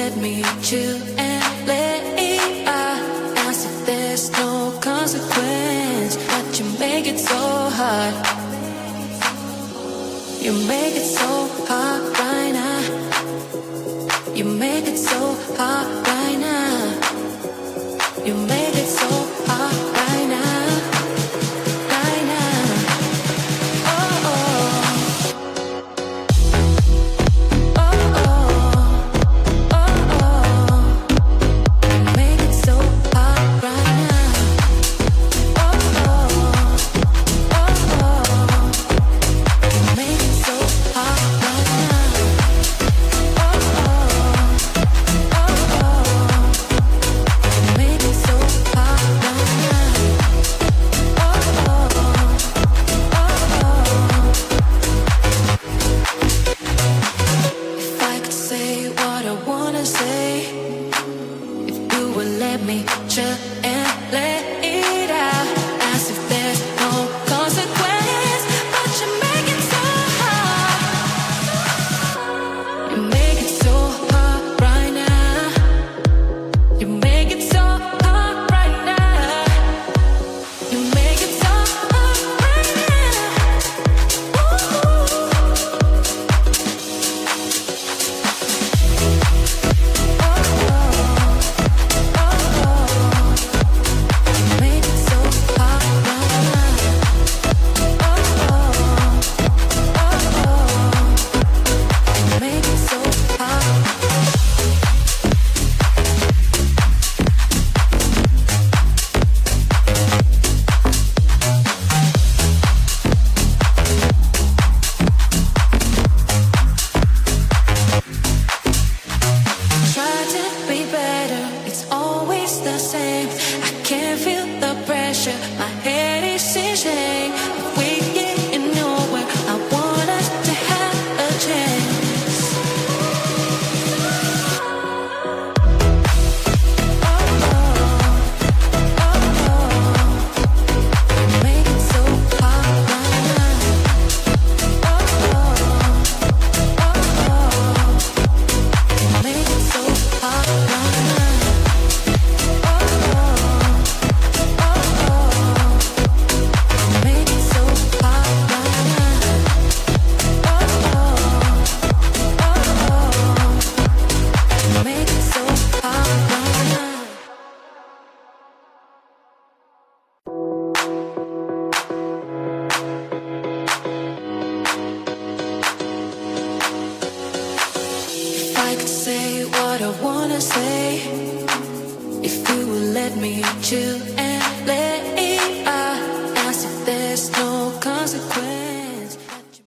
let me chill and let it out, as if there's no consequence. But you make it so hard. You make it so hard right now. You make it so hard right now. You make it so hard right now. Right now. Oh, oh. Oh, oh. Oh, oh. You make it so hard right now. Oh, oh. Oh, oh. You make it so hard right now. Oh, oh. Oh, oh. You make it so hard right now. Oh, oh. If I could say what I wanna say, if you would let me chill and let it out, as if there's no consequence. But you make it so hard. You make it so hard right now. You make it so hard right now. You make it so hard right now. Ooh. Make it so hard right now. Make it so hard. Try to be better, it's always the same. I can't feel the pressure, my head is in shame. If we get nowhere, I want us to have a chance. Oh, oh. Oh, oh. Make it so hard right now. Oh, oh. Oh, oh. Make it so hard right now. Oh, oh. Oh, oh. Make it so hard right now. Oh, oh. Oh, oh. Make it so hard right now. If I could say what I wanna say, if you would let me chill and let it out, as if there's no consequence.